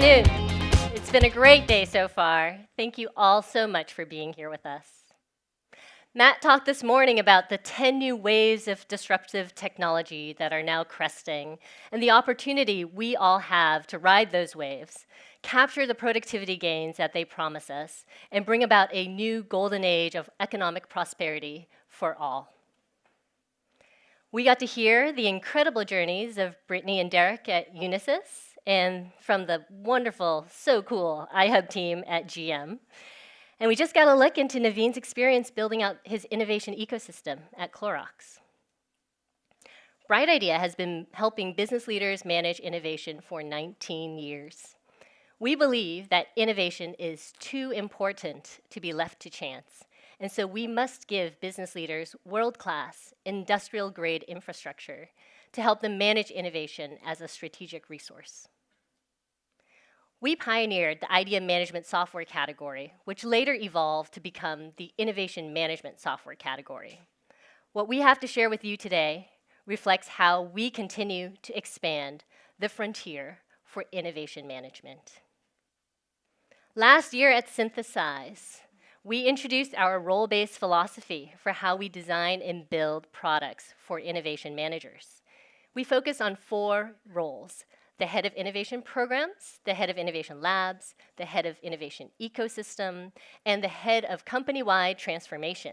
afternoon. It's been a great day so far. Thank you all so much for being here with us. Matt talked this morning about the 10 new waves of disruptive technology that are now cresting, and the opportunity we all have to ride those waves, capture the productivity gains that they promise us, and bring about a new golden age of economic prosperity for all. We got to hear the incredible journeys of Brittany and Derek at Unisys, and from the wonderful, so cool iHub team at GM. And we just got a look into Naveen's experience building out his innovation ecosystem at Clorox. Brightidea has been helping business leaders manage innovation for 19 years. We believe that innovation is too important to be left to chance, and so we must give business leaders world-class, industrial-grade infrastructure to help them manage innovation as a strategic resource. We pioneered the idea management software category, which later evolved to become the innovation management software category. What we have to share with you today reflects how we continue to expand the frontier for innovation management. Last year at Synthesize, we introduced our role-based philosophy for how we design and build products for innovation managers. We focus on 4 roles: the head of innovation programs, the head of innovation labs, the head of innovation ecosystem, and the head of company-wide transformation.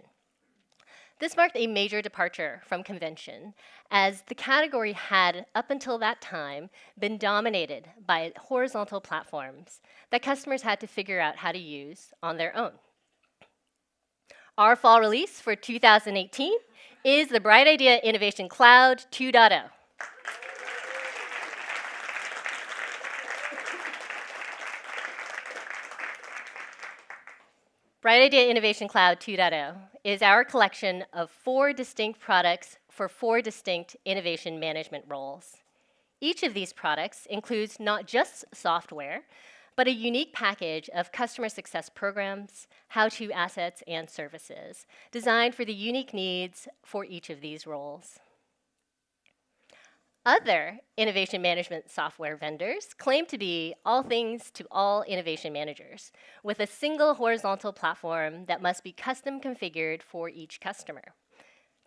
This marked a major departure from convention, as the category had, up until that time, been dominated by horizontal platforms that customers had to figure out how to use on their own. Our fall release for 2018 is the Brightidea Innovation Cloud 2.0. Brightidea Innovation Cloud 2.0 is our collection of 4 distinct products for 4 distinct innovation management roles. Each of these products includes not just software, but a unique package of customer success programs, how-to assets, and services designed for the unique needs for each of these roles. Other innovation management software vendors claim to be all things to all innovation managers, with a single horizontal platform that must be custom configured for each customer.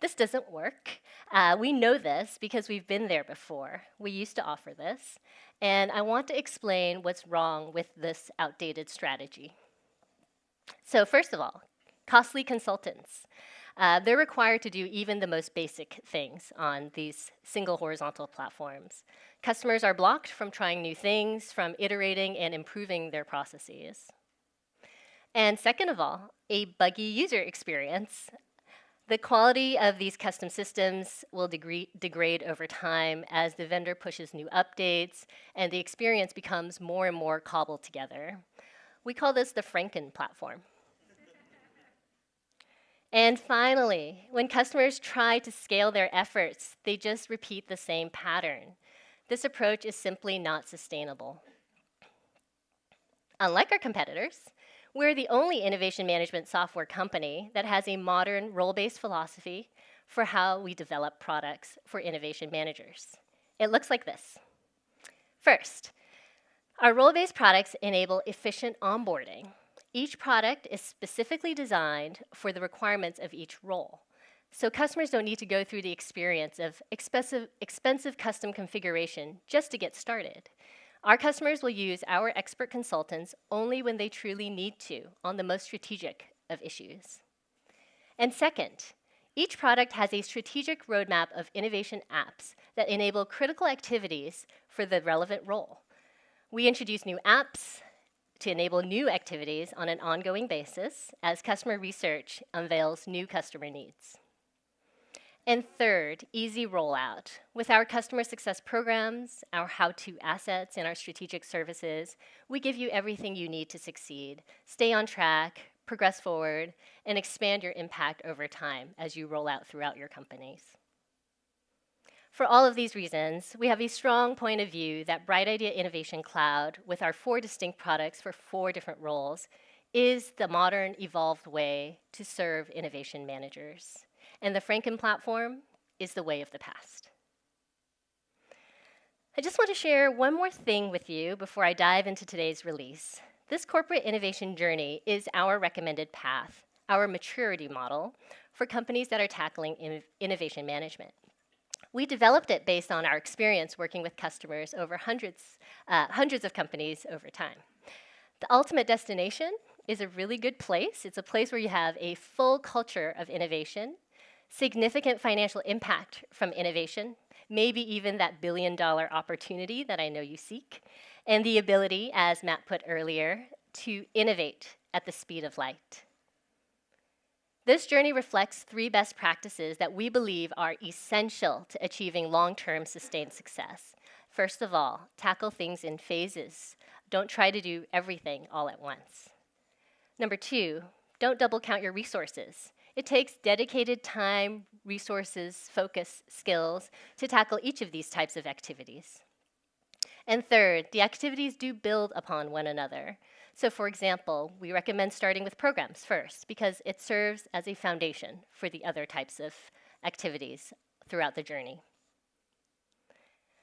This doesn't work. We know this because we've been there before. We used to offer this, and I want to explain what's wrong with this outdated strategy. So first of all, costly consultants. They're required to do even the most basic things on these single horizontal platforms. Customers are blocked from trying new things, from iterating and improving their processes. And second of all, a buggy user experience. The quality of these custom systems will degrade over time as the vendor pushes new updates and the experience becomes more and more cobbled together. We call this the Franken platform. And finally, when customers try to scale their efforts, they just repeat the same pattern. This approach is simply not sustainable. Unlike our competitors, we're the only innovation management software company that has a modern role-based philosophy for how we develop products for innovation managers. It looks like this. First, our role-based products enable efficient onboarding. Each product is specifically designed for the requirements of each role. So customers don't need to go through the experience of expensive custom configuration just to get started. Our customers will use our expert consultants only when they truly need to on the most strategic of issues. And second, each product has a strategic roadmap of innovation apps that enable critical activities for the relevant role. We introduce new apps to enable new activities on an ongoing basis as customer research unveils new customer needs. And third, easy rollout. With our customer success programs, our how-to assets, and our strategic services, we give you everything you need to succeed. Stay on track, progress forward, and expand your impact over time as you roll out throughout your companies. For all of these reasons, we have a strong point of view that Brightidea Innovation Cloud, with our 4 distinct products for 4 different roles, is the modern, evolved way to serve innovation managers. And the Franken platform is the way of the past. I just want to share one more thing with you before I dive into today's release. This corporate innovation journey is our recommended path, our maturity model for companies that are tackling innovation management. We developed it based on our experience working with customers over hundreds of companies over time. The ultimate destination is a really good place. It's a place where you have a full culture of innovation, significant financial impact from innovation, maybe even that billion-dollar opportunity that I know you seek, and the ability, as Matt put earlier, to innovate at the speed of light. This journey reflects 3 best practices that we believe are essential to achieving long-term sustained success. First of all, tackle things in phases. Don't try to do everything all at once. Number 2, don't double count your resources. It takes dedicated time, resources, focus, skills to tackle each of these types of activities. And third, the activities do build upon one another. So for example, we recommend starting with programs first because it serves as a foundation for the other types of activities throughout the journey.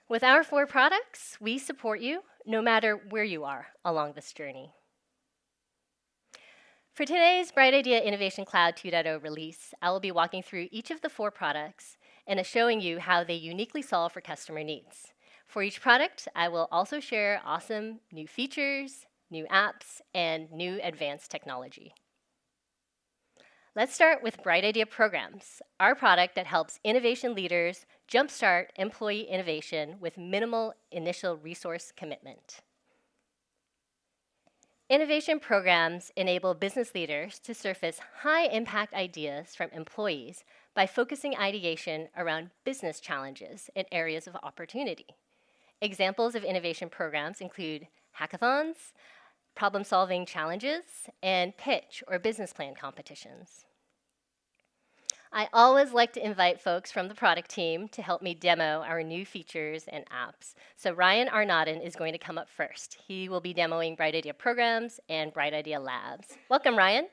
With our 4 products, we support you no matter where you are along this journey. For today's Brightidea Innovation Cloud 2.0 release, I will be walking through each of the 4 products and showing you how they uniquely solve for customer needs. For each product, I will also share awesome new features, new apps, and new advanced technology. Let's start with Brightidea Programs, our product that helps innovation leaders jumpstart employee innovation with minimal initial resource commitment. Innovation programs enable business leaders to surface high-impact ideas from employees by focusing ideation around business challenges and areas of opportunity. Examples of innovation programs include hackathons, problem-solving challenges, and pitch or business plan competitions. I always like to invite folks from the product team to help me demo our new features and apps. So Ryan Arnaden is going to come up first. He will be demoing Brightidea Programs and Brightidea Labs. Welcome, Ryan.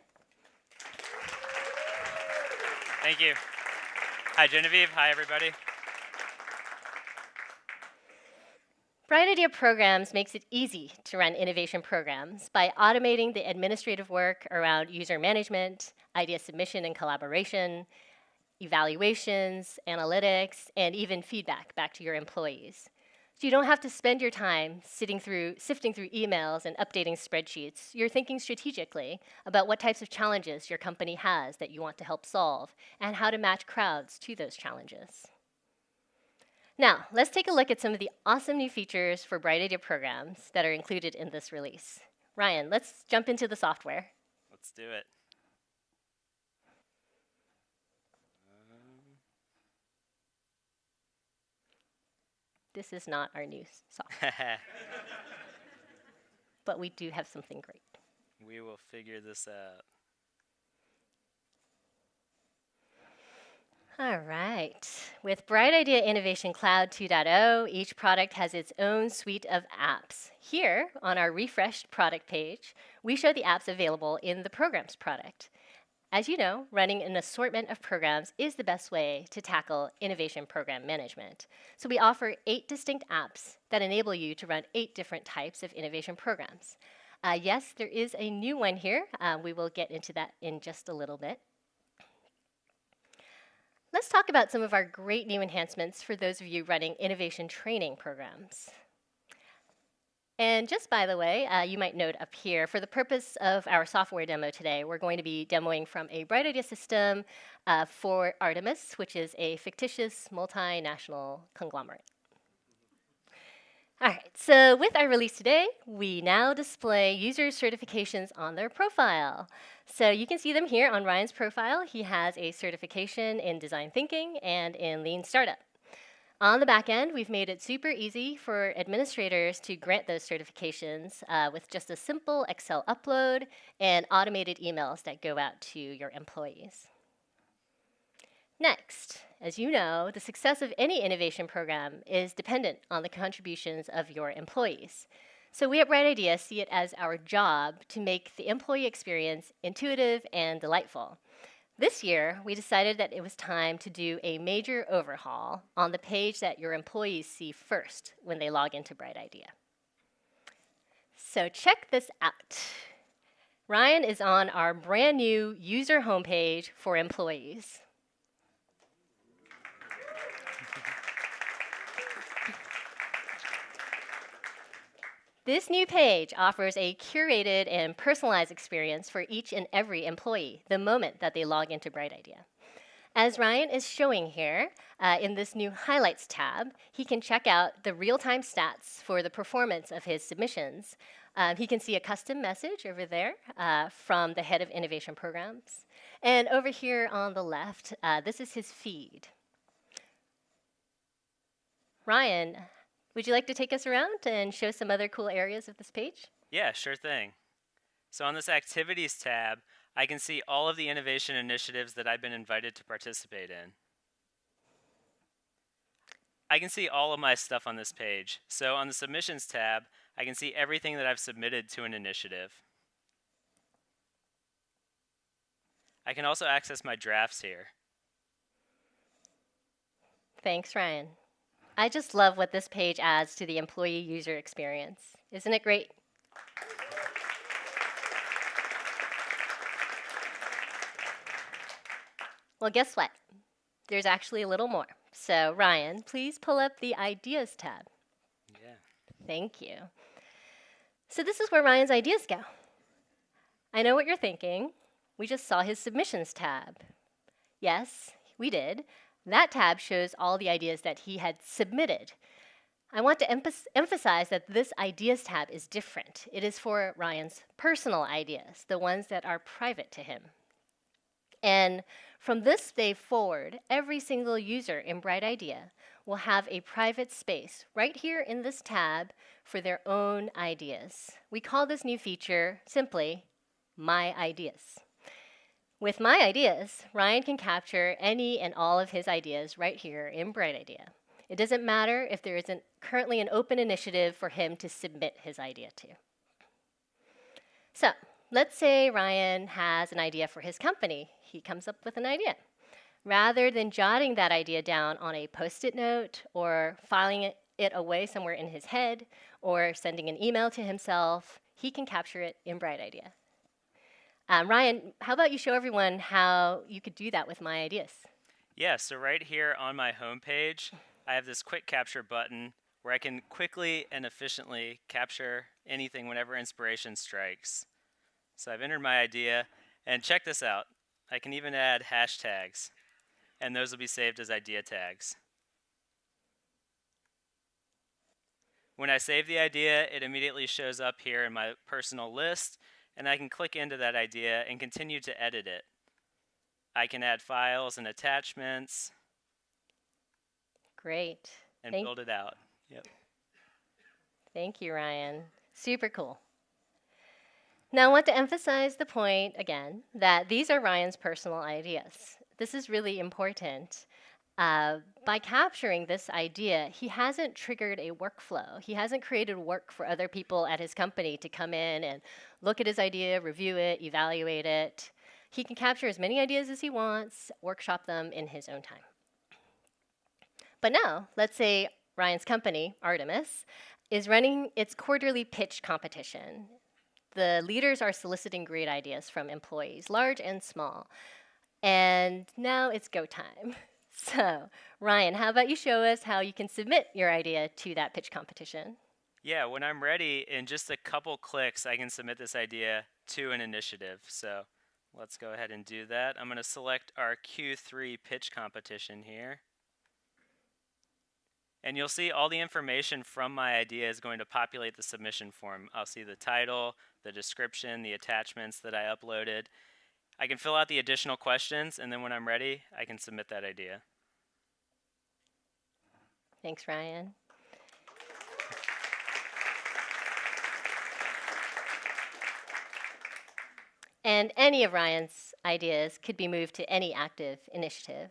Thank you. Hi, Genevieve. Hi, everybody. Brightidea Programs makes it easy to run innovation programs by automating the administrative work around user management, idea submission and collaboration, evaluations, analytics, and even feedback back to your employees. So you don't have to spend your time sifting through emails and updating spreadsheets. You're thinking strategically about what types of challenges your company has that you want to help solve and how to match crowds to those challenges. Now, let's take a look at some of the awesome new features for Brightidea Programs that are included in this release. Ryan, let's jump into the software. Let's do it. This is not our new software. But we do have something great. We will figure this out. All right. With Brightidea Innovation Cloud 2.0, each product has its own suite of apps. Here, on our refreshed product page, we show the apps available in the Programs product. As you know, running an assortment of programs is the best way to tackle innovation program management. So we offer 8 distinct apps that enable you to run 8 different types of innovation programs. Yes, there is a new one here. We will get into that in just a little bit. Let's talk about some of our great new enhancements for those of you running innovation training programs. And just by the way, you might note up here, for the purpose of our software demo today, we're going to be demoing from a Brightidea system for Artemis, which is a fictitious multinational conglomerate. All right, so with our release today, we now display user certifications on their profile. So you can see them here on Ryan's profile. He has a certification in design thinking and in lean startup. On the back end, we've made it super easy for administrators to grant those certifications with just a simple Excel upload and automated emails that go out to your employees. Next, as you know, the success of any innovation program is dependent on the contributions of your employees. So we at Brightidea see it as our job to make the employee experience intuitive and delightful. This year, we decided that it was time to do a major overhaul on the page that your employees see first when they log into Brightidea. So check this out. Ryan is on our brand new user homepage for employees. This new page offers a curated and personalized experience for each and every employee the moment that they log into Brightidea. As Ryan is showing here, in this new Highlights tab, he can check out the real-time stats for the performance of his submissions. He can see a custom message over there from the head of innovation programs. And over here on the left, this is his feed. Ryan, would you like to take us around and show some other cool areas of this page? Yeah, sure thing. So on this Activities tab, I can see all of the innovation initiatives that I've been invited to participate in. I can see all of my stuff on this page. So on the Submissions tab, I can see everything that I've submitted to an initiative. I can also access my drafts here. Thanks, Ryan. I just love what this page adds to the employee user experience. Isn't it great? Well, guess what? There's actually a little more. So, Ryan, please pull up the Ideas tab. Yeah. Thank you. So this is where Ryan's ideas go. I know what you're thinking. We just saw his Submissions tab. Yes, we did. That tab shows all the ideas that he had submitted. I want to emphasize that this Ideas tab is different. It is for Ryan's personal ideas, the ones that are private to him. And from this day forward, every single user in Brightidea will have a private space right here in this tab for their own ideas. We call this new feature simply My Ideas. With My Ideas, Ryan can capture any and all of his ideas right here in Brightidea. It doesn't matter if there isn't currently an open initiative for him to submit his idea to. So, let's say Ryan has an idea for his company. He comes up with an idea. Rather than jotting that idea down on a Post-it note or filing it away somewhere in his head or sending an email to himself, he can capture it in Brightidea. Ryan, how about you show everyone how you could do that with My Ideas? Yeah, so right here on my homepage, I have this quick capture button where I can quickly and efficiently capture anything whenever inspiration strikes. So I've entered my idea, and check this out. I can even add hashtags, and those will be saved as idea tags. When I save the idea, it immediately shows up here in my personal list, and I can click into that idea and continue to edit it. I can add files and attachments. Great. And build it out. Yep. Thank you, Ryan. Super cool. Now, I want to emphasize the point again that these are Ryan's personal ideas. This is really important. By capturing this idea, he hasn't triggered a workflow. He hasn't created work for other people at his company to come in and look at his idea, review it, evaluate it. He can capture as many ideas as he wants, workshop them in his own time. But now, let's say Ryan's company, Artemis, is running its quarterly pitch competition. The leaders are soliciting great ideas from employees, large and small. And now it's go time. So, Ryan, how about you show us how you can submit your idea to that pitch competition? Yeah, when I'm ready, in just a couple clicks, I can submit this idea to an initiative. So let's go ahead and do that. I'm going to select our Q3 pitch competition here. And you'll see all the information from my idea is going to populate the submission form. I'll see the title, the description, the attachments that I uploaded. I can fill out the additional questions, and then when I'm ready, I can submit that idea. Thanks, Ryan. And any of Ryan's ideas could be moved to any active initiative.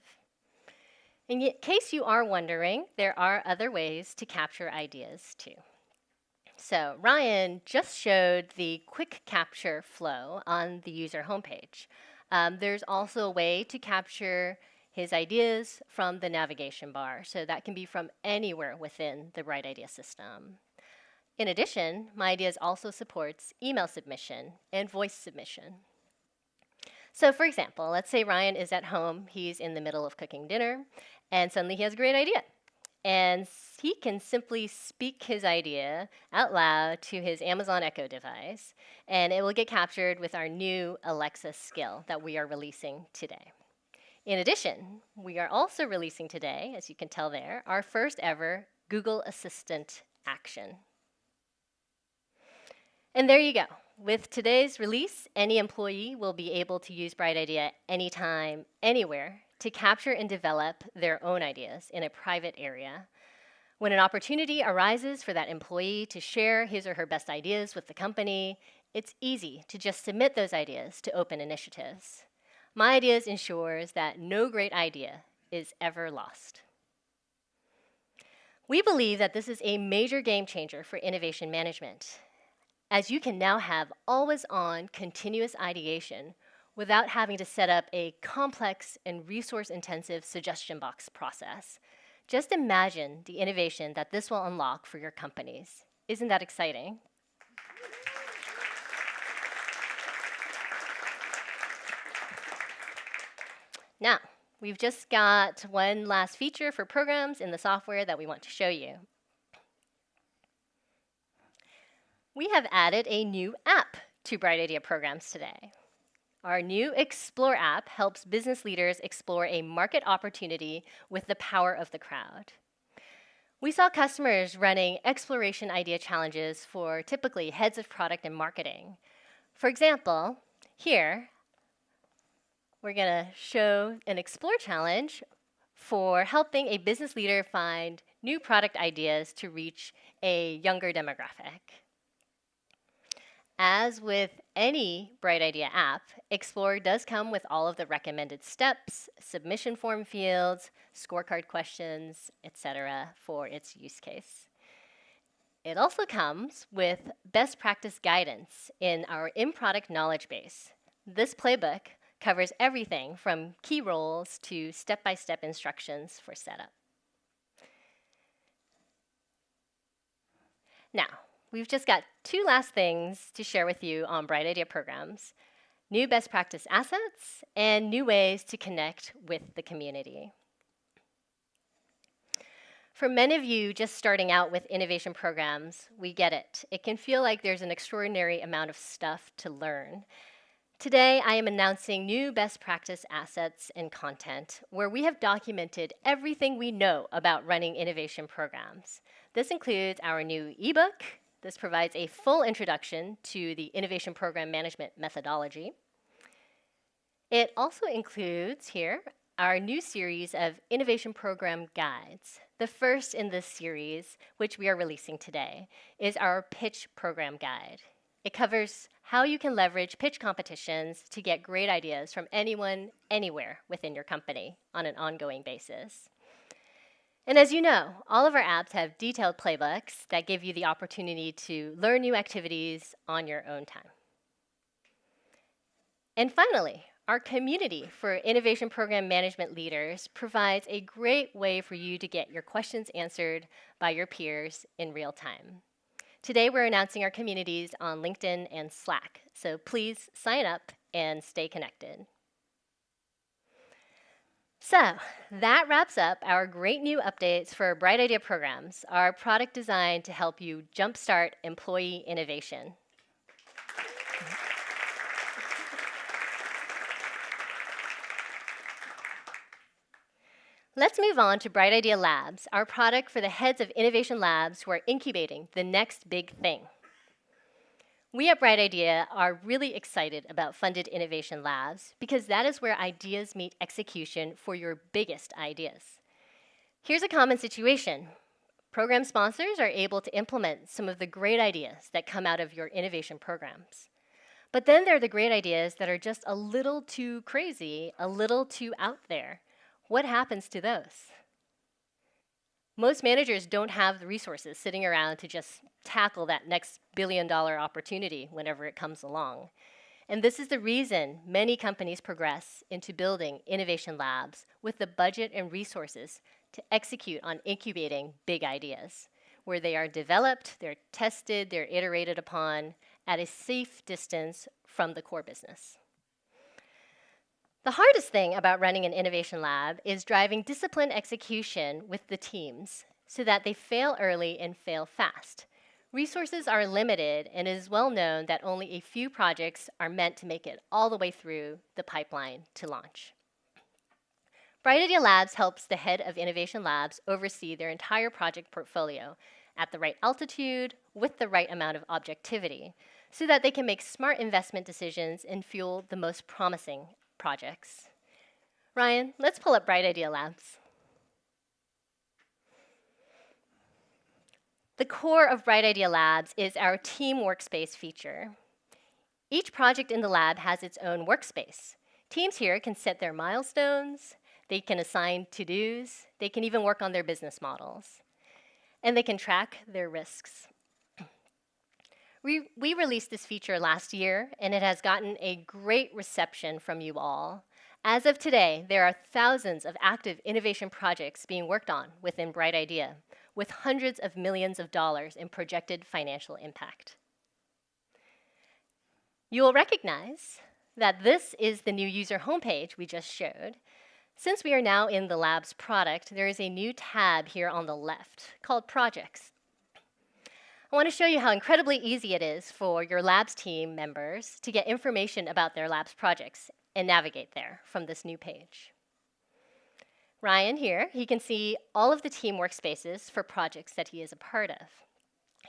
In case you are wondering, there are other ways to capture ideas too. So Ryan just showed the quick capture flow on the user homepage. There's also a way to capture his ideas from the navigation bar, so that can be from anywhere within the Brightidea system. In addition, My Ideas also supports email submission and voice submission. So for example, let's say Ryan is at home, he's in the middle of cooking dinner, and suddenly he has a great idea. And he can simply speak his idea out loud to his Amazon Echo device, and it will get captured with our new Alexa skill that we are releasing today. In addition, we are also releasing today, as you can tell there, our first ever Google Assistant action. And there you go. With today's release, any employee will be able to use Brightidea anytime, anywhere, to capture and develop their own ideas in a private area. When an opportunity arises for that employee to share his or her best ideas with the company, it's easy to just submit those ideas to open initiatives. My Ideas ensures that no great idea is ever lost. We believe that this is a major game changer for innovation management, as you can now have always-on continuous ideation without having to set up a complex and resource-intensive suggestion box process. Just imagine the innovation that this will unlock for your companies. Isn't that exciting? Now, we've just got one last feature for programs in the software that we want to show you. We have added a new app to Brightidea programs today. Our new Explore app helps business leaders explore a market opportunity with the power of the crowd. We saw customers running exploration idea challenges for typically heads of product and marketing. For example, here, we're going to show an Explore challenge for helping a business leader find new product ideas to reach a younger demographic. As with any Brightidea app, Explore does come with all of the recommended steps, submission form fields, scorecard questions, etc. for its use case. It also comes with best practice guidance in our in-product knowledge base. This playbook covers everything from key roles to step-by-step instructions for setup. Now, we've just got two last things to share with you on Brightidea programs: new best practice assets and new ways to connect with the community. For many of you just starting out with innovation programs, we get it. It can feel like there's an extraordinary amount of stuff to learn. Today, I am announcing new best practice assets and content where we have documented everything we know about running innovation programs. This includes our new ebook. This provides a full introduction to the innovation program management methodology. It also includes here our new series of innovation program guides. The first in this series, which we are releasing today, is our pitch program guide. It covers how you can leverage pitch competitions to get great ideas from anyone, anywhere within your company on an ongoing basis. And as you know, all of our apps have detailed playbooks that give you the opportunity to learn new activities on your own time. And finally, our community for innovation program management leaders provides a great way for you to get your questions answered by your peers in real time. Today, we're announcing our communities on LinkedIn and Slack, so please sign up and stay connected. So that wraps up our great new updates for Brightidea programs, our product designed to help you jumpstart employee innovation. Let's move on to Brightidea Labs, our product for the heads of innovation labs who are incubating the next big thing. We at Brightidea are really excited about funded innovation labs because that is where ideas meet execution for your biggest ideas. Here's a common situation. Program sponsors are able to implement some of the great ideas that come out of your innovation programs. But then there are the great ideas that are just a little too crazy, a little too out there. What happens to those? Most managers don't have the resources sitting around to just tackle that next billion-dollar opportunity whenever it comes along. And this is the reason many companies progress into building innovation labs with the budget and resources to execute on incubating big ideas, where they are developed, they're tested, they're iterated upon at a safe distance from the core business. The hardest thing about running an innovation lab is driving disciplined execution with the teams so that they fail early and fail fast. Resources are limited, and it is well known that only a few projects are meant to make it all the way through the pipeline to launch. Brightidea Labs helps the head of innovation labs oversee their entire project portfolio at the right altitude with the right amount of objectivity so that they can make smart investment decisions and fuel the most promising projects. Ryan, let's pull up Brightidea Labs. The core of Brightidea Labs is our team workspace feature. Each project in the lab has its own workspace. Teams here can set their milestones, they can assign to-dos, they can even work on their business models, and they can track their risks. We released this feature last year, and it has gotten a great reception from you all. As of today, there are thousands of active innovation projects being worked on within Brightidea, with hundreds of millions of dollars in projected financial impact. You will recognize that this is the new user homepage we just showed. Since we are now in the lab's product, there is a new tab here on the left called Projects. I want to show you how incredibly easy it is for your labs team members to get information about their labs projects and navigate there from this new page. Ryan here, he can see all of the team workspaces for projects that he is a part of.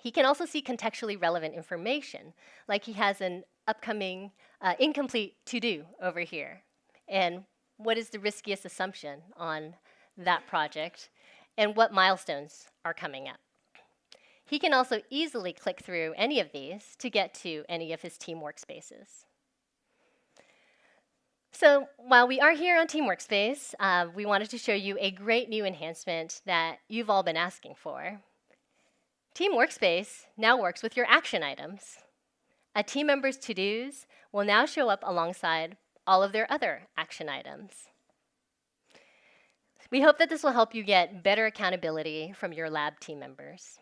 He can also see contextually relevant information, like he has an upcoming incomplete to-do over here. And what is the riskiest assumption on that project, and what milestones are coming up. He can also easily click through any of these to get to any of his team workspaces. So while we are here on Team Workspace, we wanted to show you a great new enhancement that you've all been asking for. Team Workspace now works with your action items. A team member's to-dos will now show up alongside all of their other action items. We hope that this will help you get better accountability from your lab team members.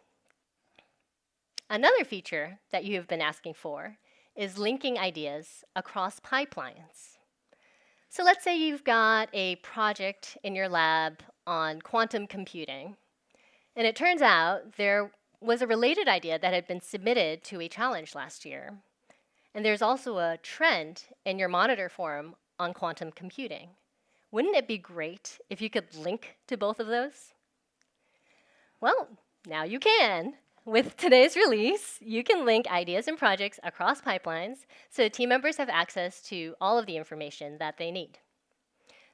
Another feature that you have been asking for is linking ideas across pipelines. So let's say you've got a project in your lab on quantum computing, and it turns out there was a related idea that had been submitted to a challenge last year. And there's also a trend in your monitor forum on quantum computing. Wouldn't it be great if you could link to both of those? Well, now you can. With today's release, you can link ideas and projects across pipelines so team members have access to all of the information that they need.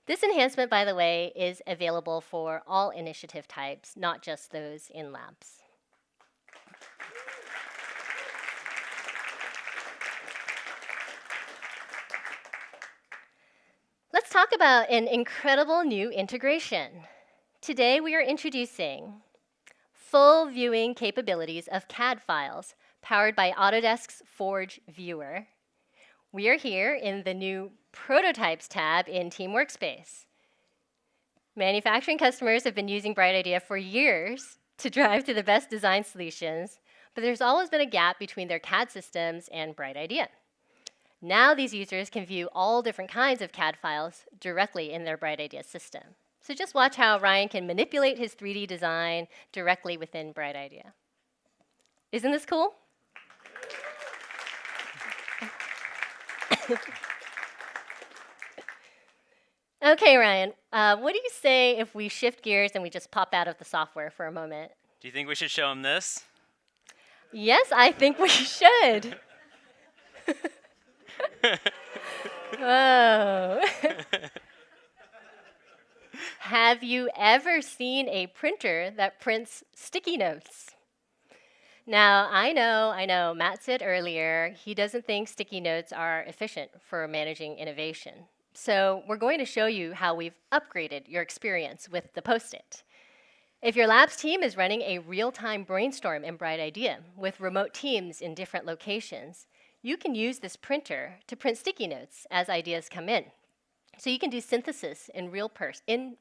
This enhancement, by the way, is available for all initiative types, not just those in labs. Let's talk about an incredible new integration. Today, we are introducing full viewing capabilities of CAD files powered by Autodesk's Forge Viewer. We are here in the new Prototypes tab in Team Workspace. Manufacturing customers have been using Brightidea for years to drive to the best design solutions, but there's always been a gap between their CAD systems and Brightidea. Now these users can view all different kinds of CAD files directly in their Brightidea system. So just watch how Ryan can manipulate his 3D design directly within Brightidea. Isn't this cool? Okay, Ryan, what do you say if we shift gears and we just pop out of the software for a moment? Do you think we should show him this? Yes, I think we should. Whoa. Have you ever seen a printer that prints sticky notes? Now, I know, Matt said earlier he doesn't think sticky notes are efficient for managing innovation. So we're going to show you how we've upgraded your experience with the Post-it. If your labs team is running a real-time brainstorm in Brightidea with remote teams in different locations, you can use this printer to print sticky notes as ideas come in. So you can do synthesis in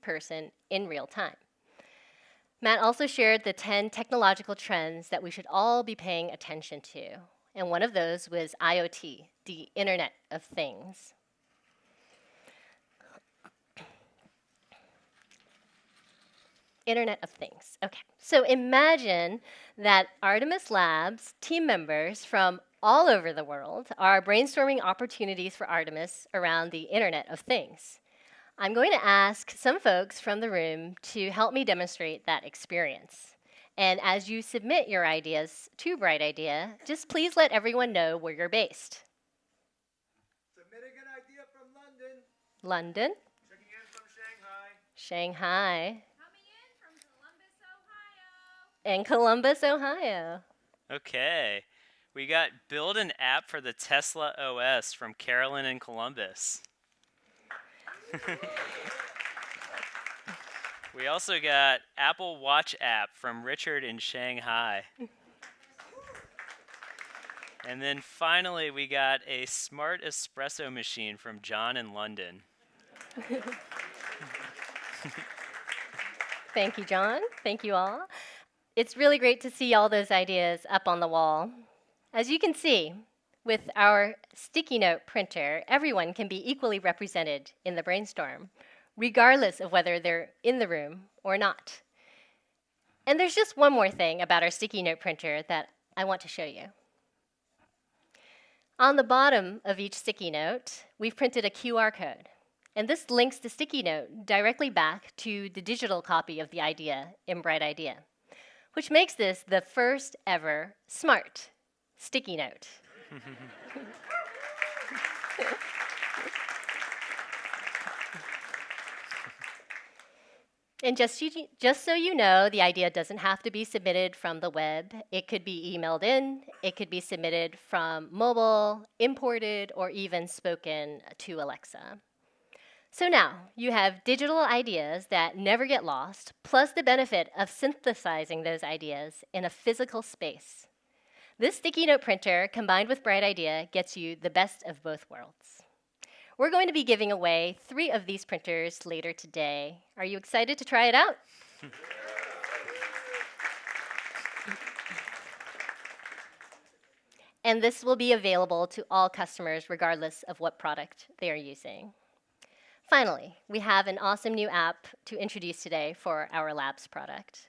person, in real time. Matt also shared the 10 technological trends that we should all be paying attention to. And one of those was IoT, the Internet of Things. Internet of Things. Okay, so imagine that Artemis Labs team members from all over the world are brainstorming opportunities for Artemis around the Internet of Things. I'm going to ask some folks from the room to help me demonstrate that experience. And as you submit your ideas to Brightidea, just please let everyone know where you're based. Submitting an idea from London. London. Checking in from Shanghai. Shanghai. Coming in from Columbus, Ohio. And Columbus, Ohio. Okay. We got build an app for the Tesla OS from Carolyn in Columbus. We also got Apple Watch app from Richard in Shanghai. And then finally, we got a smart espresso machine from John in London. Thank you, John. Thank you all. It's really great to see all those ideas up on the wall. As you can see, with our sticky note printer, everyone can be equally represented in the brainstorm, regardless of whether they're in the room or not. And there's just one more thing about our sticky note printer that I want to show you. On the bottom of each sticky note, we've printed a QR code. And this links the sticky note directly back to the digital copy of the idea in Brightidea, which makes this the first ever smart sticky note. And just so you know, the idea doesn't have to be submitted from the web. It could be emailed in, it could be submitted from mobile, imported, or even spoken to Alexa. So now, you have digital ideas that never get lost, plus the benefit of synthesizing those ideas in a physical space. This sticky note printer, combined with Brightidea, gets you the best of both worlds. We're going to be giving away 3 of these printers later today. Are you excited to try it out? And this will be available to all customers regardless of what product they are using. Finally, we have an awesome new app to introduce today for our Labs product.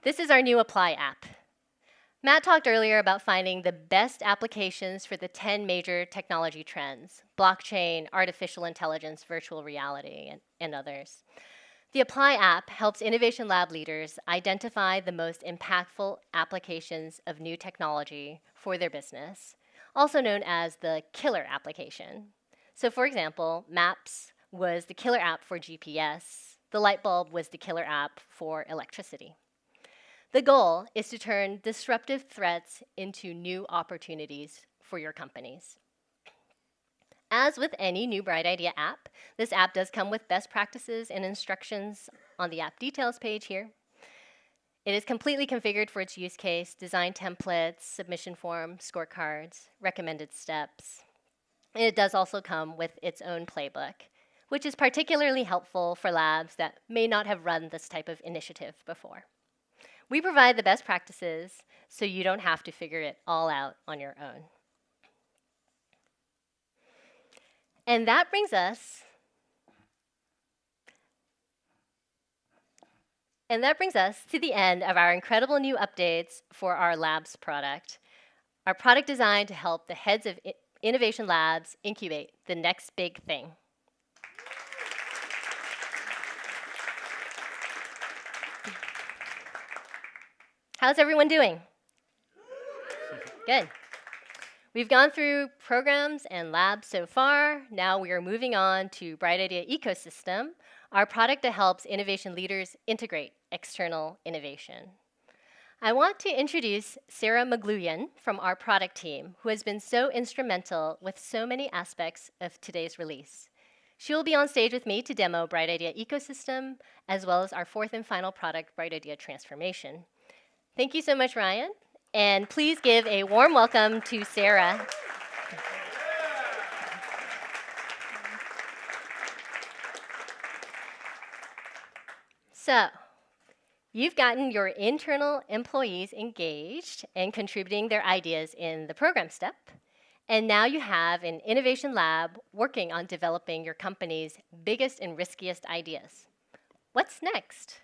This is our new Apply app. Matt talked earlier about finding the best applications for the 10 major technology trends: blockchain, artificial intelligence, virtual reality, and others. The Apply app helps Innovation Lab leaders identify the most impactful applications of new technology for their business, also known as the killer application. So for example, Maps was the killer app for GPS. The light bulb was the killer app for electricity. The goal is to turn disruptive threats into new opportunities for your companies. As with any new Brightidea app, this app does come with best practices and instructions on the app details page here. It is completely configured for its use case: design templates, submission form, scorecards, recommended steps. And it does also come with its own playbook, which is particularly helpful for labs that may not have run this type of initiative before. We provide the best practices so you don't have to figure it all out on your own. And that brings us to the end of our incredible new updates for our Labs product. Our product designed to help the heads of Innovation Labs incubate the next big thing. How's everyone doing? Good. We've gone through programs and labs so far. Now we are moving on to Brightidea Ecosystem, our product that helps innovation leaders integrate external innovation. I want to introduce Sarah Magluyan from our product team, who has been so instrumental with so many aspects of today's release. She will be on stage with me to demo Brightidea Ecosystem, as well as our 4th and final product, Brightidea Transformation. Thank you so much, Ryan. And please give a warm welcome to Sarah. So, you've gotten your internal employees engaged and contributing their ideas in the program step. And now you have an innovation lab working on developing your company's biggest and riskiest ideas. What's next?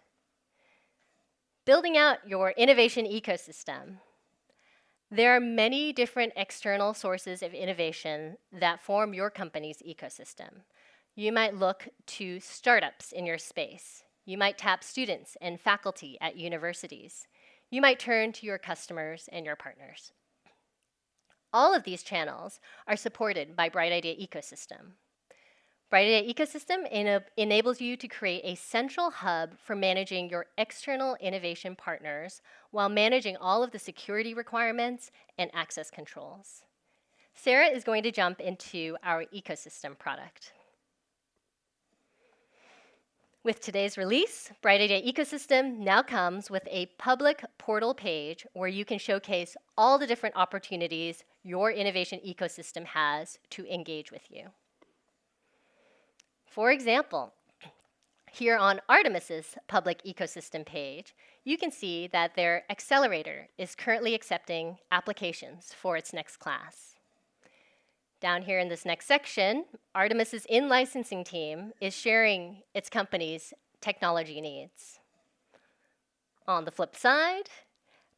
Building out your innovation ecosystem. There are many different external sources of innovation that form your company's ecosystem. You might look to startups in your space. You might tap students and faculty at universities. You might turn to your customers and your partners. All of these channels are supported by Brightidea ecosystem. Brightidea ecosystem enables you to create a central hub for managing your external innovation partners while managing all of the security requirements and access controls. Sarah is going to jump into our ecosystem product. With today's release, Brightidea ecosystem now comes with a public portal page where you can showcase all the different opportunities your innovation ecosystem has to engage with you. For example, here on Artemis's public ecosystem page, you can see that their accelerator is currently accepting applications for its next class. Down here in this next section, Artemis's in-licensing team is sharing its company's technology needs. On the flip side,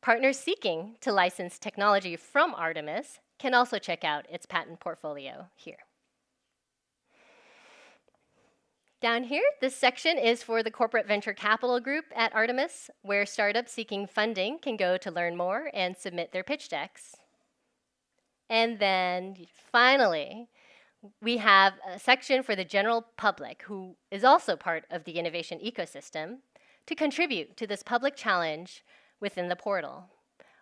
partners seeking to license technology from Artemis can also check out its patent portfolio here. Down here, this section is for the corporate venture capital group at Artemis, where startups seeking funding can go to learn more and submit their pitch decks. And then finally, we have a section for the general public who is also part of the innovation ecosystem to contribute to this public challenge within the portal.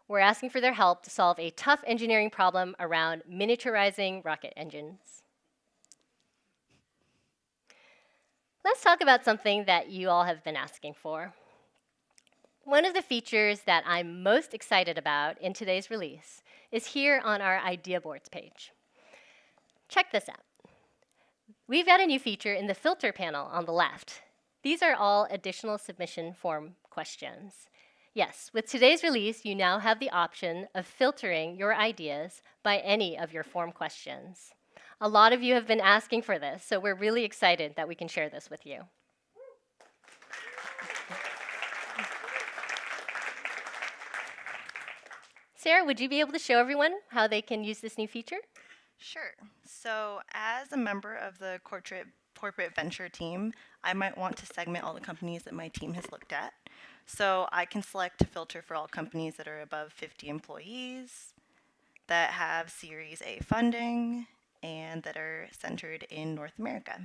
We're asking for their help to solve a tough engineering problem around miniaturizing rocket engines. Let's talk about something that you all have been asking for. One of the features that I'm most excited about in today's release is here on our idea boards page. Check this out. We've got a new feature in the filter panel on the left. These are all additional submission form questions. Yes, with today's release, you now have the option of filtering your ideas by any of your form questions. A lot of you have been asking for this, so we're really excited that we can share this with you. Sarah, would you be able to show everyone how they can use this new feature? Sure. So as a member of the corporate venture team, I might want to segment all the companies that my team has looked at. So I can select to filter for all companies that are above 50 employees, that have Series A funding, and that are centered in North America.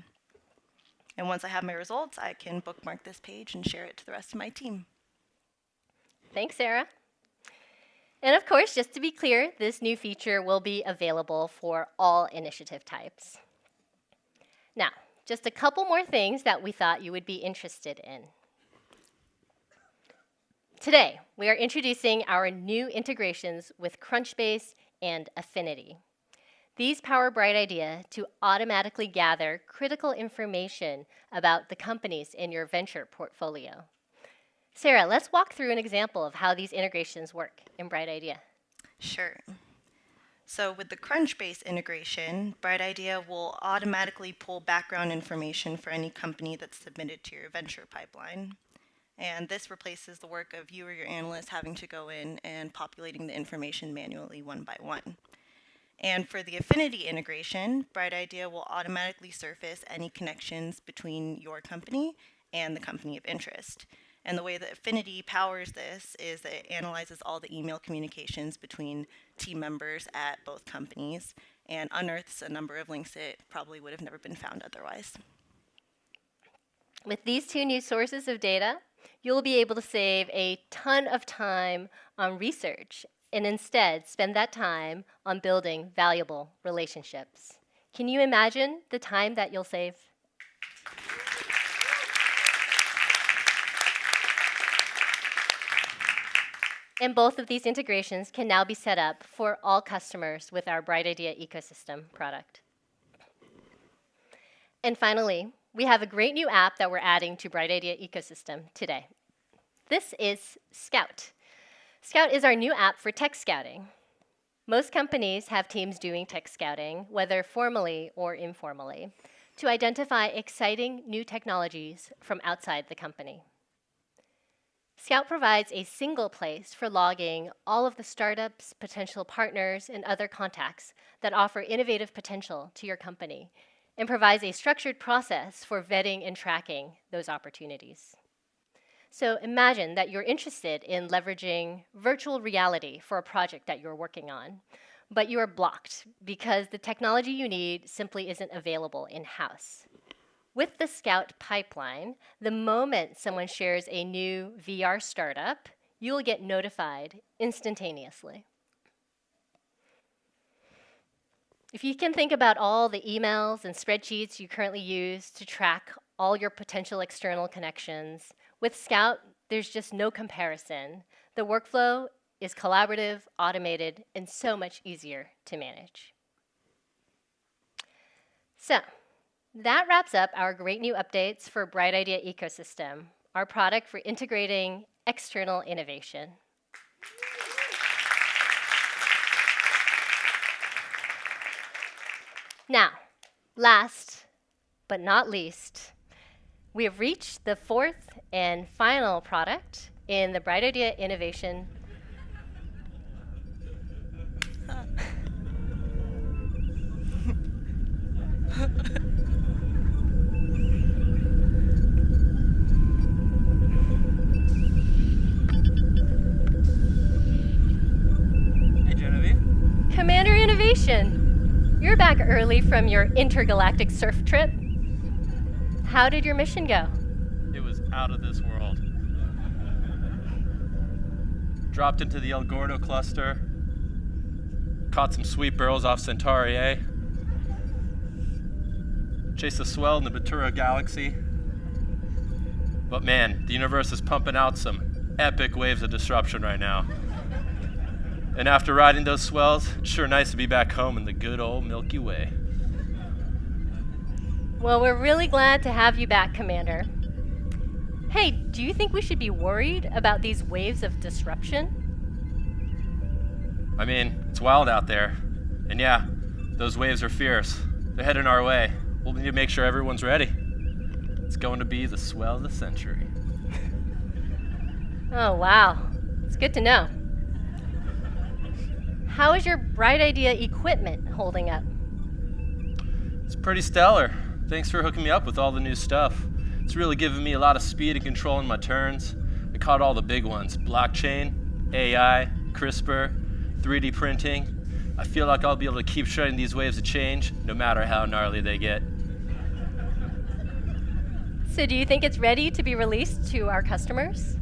And once I have my results, I can bookmark this page and share it to the rest of my team. Thanks, Sarah. And of course, just to be clear, this new feature will be available for all initiative types. Now, just a couple more things that we thought you would be interested in. Today, we are introducing our new integrations with Crunchbase and Affinity. These power Brightidea to automatically gather critical information about the companies in your venture portfolio. Sarah, let's walk through an example of how these integrations work in Brightidea. Sure. So with the Crunchbase integration, Brightidea will automatically pull background information for any company that's submitted to your venture pipeline. And this replaces the work of you or your analyst having to go in and populating the information manually one by one. And for the Affinity integration, Brightidea will automatically surface any connections between your company and the company of interest. And the way that Affinity powers this is that it analyzes all the email communications between team members at both companies and unearths a number of links that probably would have never been found otherwise. With these two new sources of data, you'll be able to save a ton of time on research and instead spend that time on building valuable relationships. Can you imagine the time that you'll save? And both of these integrations can now be set up for all customers with our Brightidea ecosystem product. And finally, we have a great new app that we're adding to Brightidea ecosystem today. This is Scout. Scout is our new app for tech scouting. Most companies have teams doing tech scouting, whether formally or informally, to identify exciting new technologies from outside the company. Scout provides a single place for logging all of the startups, potential partners, and other contacts that offer innovative potential to your company, and provides a structured process for vetting and tracking those opportunities. So imagine that you're interested in leveraging virtual reality for a project that you're working on, but you are blocked because the technology you need simply isn't available in-house. With the Scout pipeline, the moment someone shares a new VR startup, you will get notified instantaneously. If you can think about all the emails and spreadsheets you currently use to track all your potential external connections, with Scout, there's just no comparison. The workflow is collaborative, automated, and so much easier to manage. So, that wraps up our great new updates for Brightidea Ecosystem, our product for integrating external innovation. Now, last but not least, we have reached the fourth and final product in the Brightidea Innovation. Hey, Genevieve. Commander Innovation. You're back early from your intergalactic surf trip. How did your mission go? It was out of this world. Dropped into the El Gordo cluster, caught some sweet barrels off Centauri A, chased a swell in the Batura galaxy. But man, the universe is pumping out some epic waves of disruption right now. And after riding those swells, it's sure nice to be back home in the good old Milky Way. Well, we're really glad to have you back, Commander. Hey, do you think we should be worried about these waves of disruption? I mean, it's wild out there. And yeah, those waves are fierce. They're heading our way. We'll need to make sure everyone's ready. It's going to be the swell of the century. Oh, wow. It's good to know. How is your Brightidea equipment holding up? It's pretty stellar. Thanks for hooking me up with all the new stuff. It's really given me a lot of speed and control in my turns. I caught all the big ones: blockchain, AI, CRISPR, 3D printing. I feel like I'll be able to keep shredding these waves of change, no matter how gnarly they get. So do you think it's ready to be released to our customers?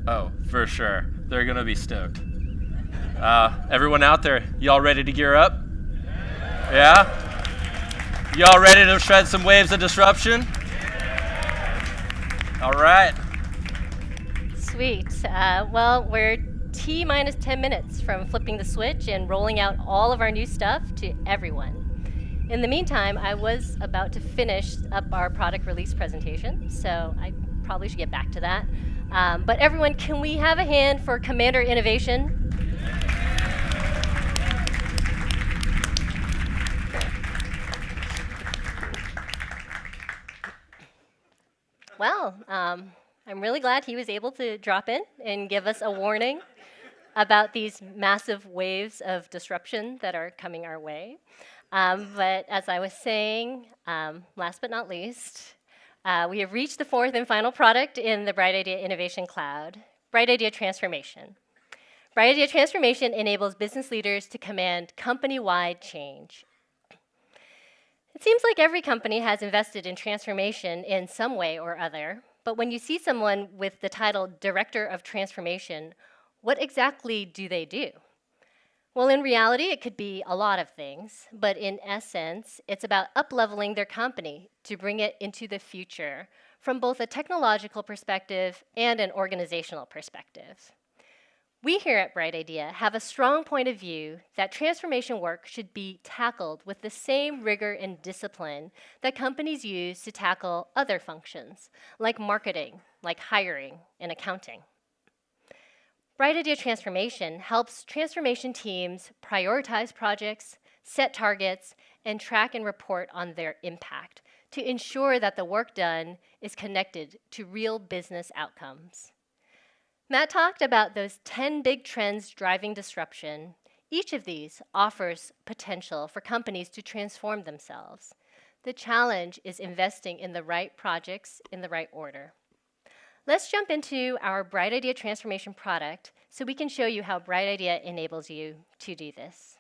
Oh, for sure. They're gonna be stoked. Everyone out there, y'all ready to gear up? Yeah? Y'all ready to shred some waves of disruption? All right. Sweet. Well, we're T minus 10 minutes from flipping the switch and rolling out all of our new stuff to everyone. In the meantime, I was about to finish up our product release presentation, so I probably should get back to that. But everyone, can we have a hand for Commander Innovation? Well, I'm really glad he was able to drop in and give us a warning about these massive waves of disruption that are coming our way. But as I was saying, last but not least, we have reached the fourth and final product in the Brightidea Innovation Cloud, Brightidea Transformation. Brightidea Transformation enables business leaders to command company-wide change. It seems like every company has invested in transformation in some way or other, but when you see someone with the title Director of Transformation, what exactly do they do? Well, in reality, it could be a lot of things, but in essence, it's about up-leveling their company to bring it into the future from both a technological perspective and an organizational perspective. We here at Brightidea have a strong point of view that transformation work should be tackled with the same rigor and discipline that companies use to tackle other functions, like marketing, like hiring, and accounting. Brightidea Transformation helps transformation teams prioritize projects, set targets, and track and report on their impact to ensure that the work done is connected to real business outcomes. Matt talked about those 10 big trends driving disruption. Each of these offers potential for companies to transform themselves. The challenge is investing in the right projects in the right order. Let's jump into our Brightidea transformation product so we can show you how Brightidea enables you to do this.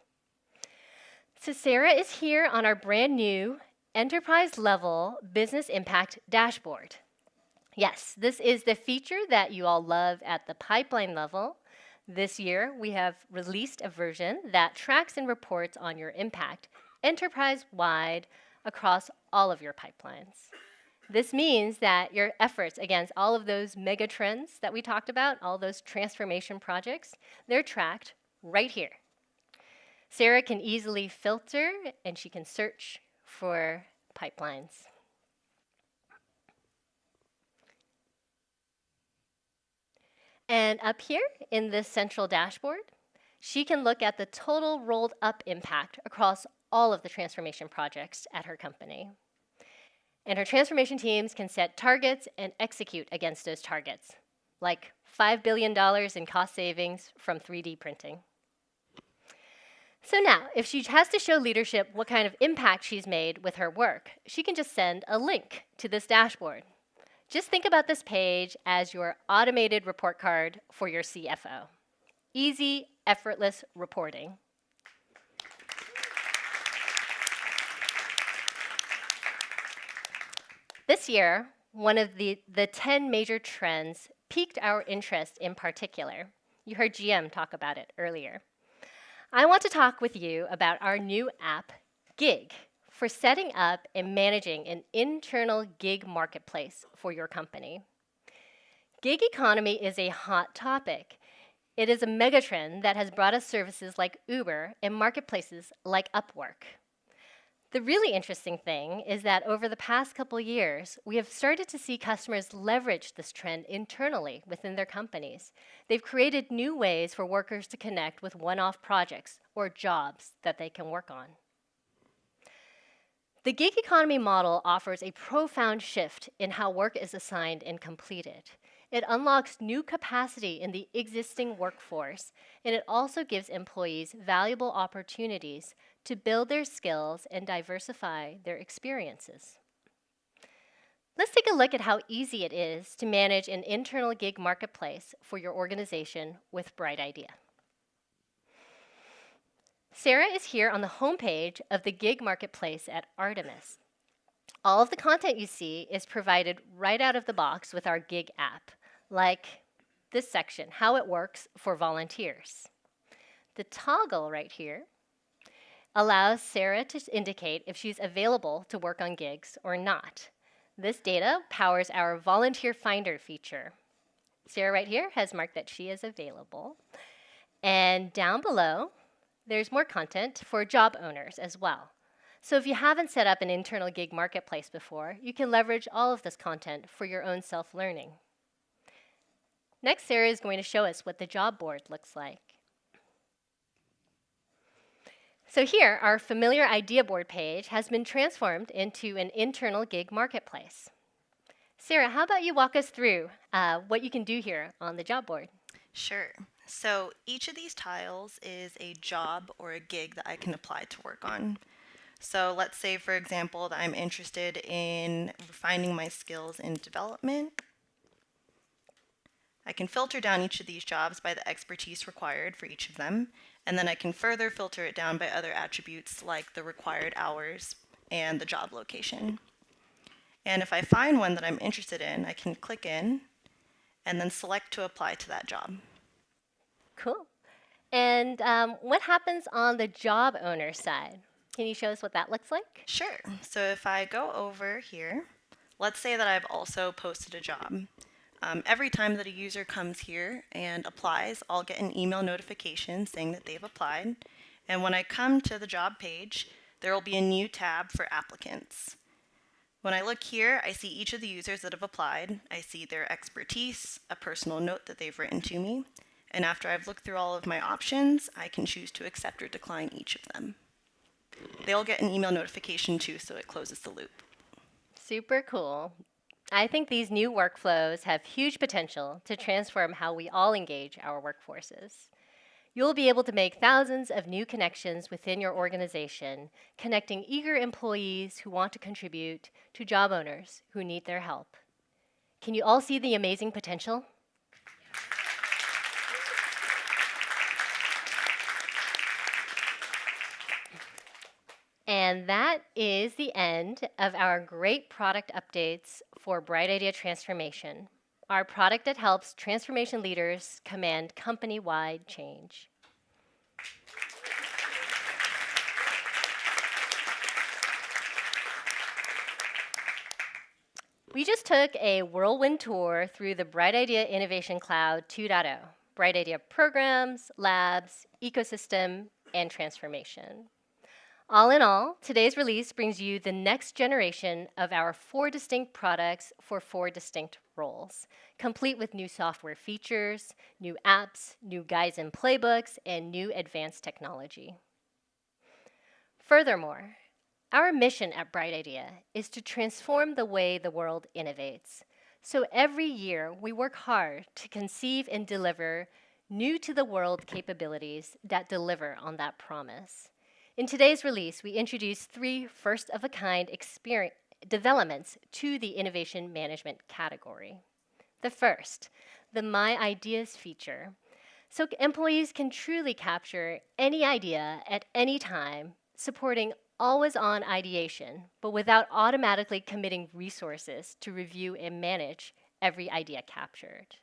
So Sarah is here on our brand new enterprise level business impact dashboard. Yes, this is the feature that you all love at the pipeline level. This year, we have released a version that tracks and reports on your impact enterprise-wide across all of your pipelines. This means that your efforts against all of those mega trends that we talked about, all those transformation projects, they're tracked right here. Sarah can easily filter and she can search for pipelines. And up here in this central dashboard, she can look at the total rolled up impact across all of the transformation projects at her company. And her transformation teams can set targets and execute against those targets, like $5 billion in cost savings from 3D printing. So now, if she has to show leadership what kind of impact she's made with her work, she can just send a link to this dashboard. Just think about this page as your automated report card for your CFO. Easy, effortless reporting. This year, one of the 10 major trends piqued our interest in particular. You heard GM talk about it earlier. I want to talk with you about our new app, Gig, for setting up and managing an internal gig marketplace for your company. Gig economy is a hot topic. It is a megatrend that has brought us services like Uber and marketplaces like Upwork. The really interesting thing is that over the past couple years, we have started to see customers leverage this trend internally within their companies. They've created new ways for workers to connect with one-off projects or jobs that they can work on. The gig economy model offers a profound shift in how work is assigned and completed. It unlocks new capacity in the existing workforce, and it also gives employees valuable opportunities to build their skills and diversify their experiences. Let's take a look at how easy it is to manage an internal gig marketplace for your organization with Brightidea. Sarah is here on the homepage of the gig marketplace at Artemis. All of the content you see is provided right out of the box with our gig app, like this section, how it works for volunteers. The toggle right here allows Sarah to indicate if she's available to work on gigs or not. This data powers our volunteer finder feature. Sarah right here has marked that she is available. And down below, there's more content for job owners as well. So if you haven't set up an internal gig marketplace before, you can leverage all of this content for your own self-learning. Next, Sarah is going to show us what the job board looks like. So here, our familiar idea board page has been transformed into an internal gig marketplace. Sarah, how about you walk us through what you can do here on the job board? Sure. So each of these tiles is a job or a gig that I can apply to work on. So let's say, for example, that I'm interested in refining my skills in development. I can filter down each of these jobs by the expertise required for each of them, and then I can further filter it down by other attributes like the required hours and the job location. And if I find one that I'm interested in, I can click in and then select to apply to that job. Cool. And what happens on the job owner side? Can you show us what that looks like? Sure. So if I go over here, let's say that I've also posted a job. Every time that a user comes here and applies, I'll get an email notification saying that they've applied. And when I come to the job page, there will be a new tab for applicants. When I look here, I see each of the users that have applied. I see their expertise, a personal note that they've written to me, and after I've looked through all of my options, I can choose to accept or decline each of them. They'll get an email notification too, so it closes the loop. Super cool. I think these new workflows have huge potential to transform how we all engage our workforces. You'll be able to make thousands of new connections within your organization, connecting eager employees who want to contribute to job owners who need their help. Can you all see the amazing potential? And that is the end of our great product updates for Brightidea Transformation, our product that helps transformation leaders command company-wide change. We just took a whirlwind tour through the Brightidea Innovation Cloud 2.0, Brightidea programs, labs, ecosystem, and transformation. All in all, today's release brings you the next generation of our 4 distinct products for 4 distinct roles, complete with new software features, new apps, new guides and playbooks, and new advanced technology. Furthermore, our mission at Brightidea is to transform the way the world innovates. So every year, we work hard to conceive and deliver new-to-the-world capabilities that deliver on that promise. In today's release, we introduce 3 first-of-a-kind developments to the innovation management category. The first, the My Ideas feature, so employees can truly capture any idea at any time, supporting always-on ideation, but without automatically committing resources to review and manage every idea captured.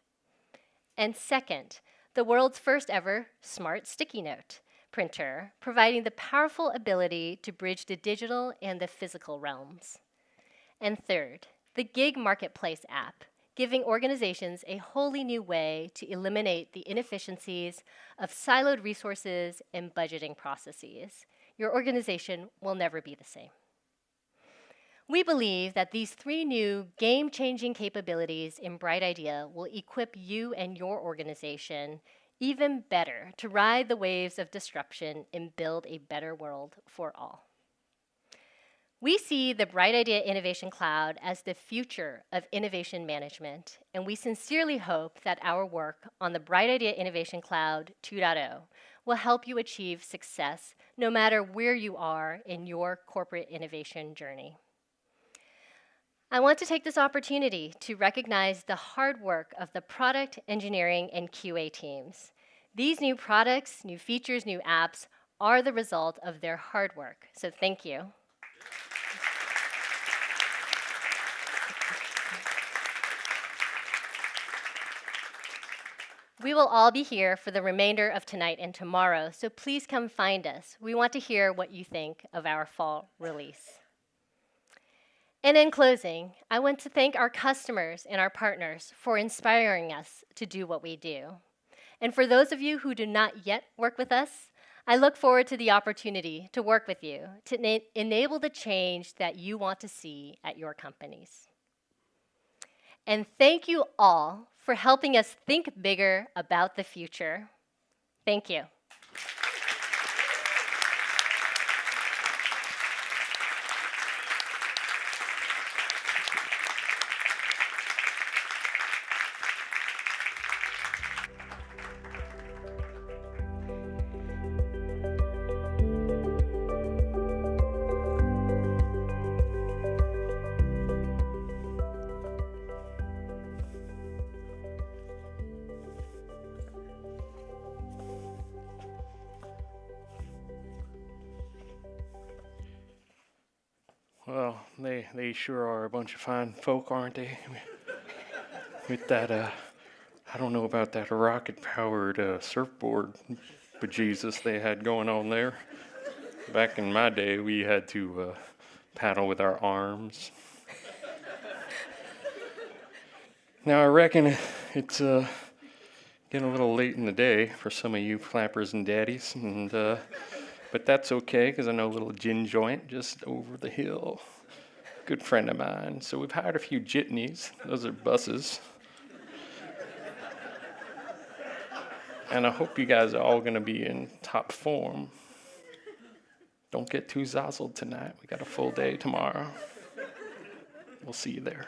And second, the world's first ever smart sticky note printer, providing the powerful ability to bridge the digital and the physical realms. And third, the Gig Marketplace app, giving organizations a wholly new way to eliminate the inefficiencies of siloed resources and budgeting processes. Your organization will never be the same. We believe that these 3 new game-changing capabilities in Brightidea will equip you and your organization even better to ride the waves of disruption and build a better world for all. We see the Brightidea Innovation Cloud as the future of innovation management, and we sincerely hope that our work on the Brightidea Innovation Cloud 2.0 will help you achieve success no matter where you are in your corporate innovation journey. I want to take this opportunity to recognize the hard work of the product, engineering, and QA teams. These new products, new features, new apps are the result of their hard work, so thank you. We will all be here for the remainder of tonight and tomorrow, so please come find us. We want to hear what you think of our fall release. And in closing, I want to thank our customers and our partners for inspiring us to do what we do. And for those of you who do not yet work with us, I look forward to the opportunity to work with you to enable the change that you want to see at your companies. And thank you all for helping us think bigger about the future. Thank you. Well, they sure are a bunch of fine folk, aren't they? With that, I don't know about that rocket-powered surfboard bejesus they had going on there. Back in my day, we had to paddle with our arms. Now I reckon it's getting a little late in the day for some of you flappers and daddies, and but that's okay because I know a little gin joint just over the hill. Good friend of mine. So we've hired a few jitneys. Those are buses. And I hope you guys are all going to be in top form. Don't get too zazzled tonight. We got a full day tomorrow. We'll see you there.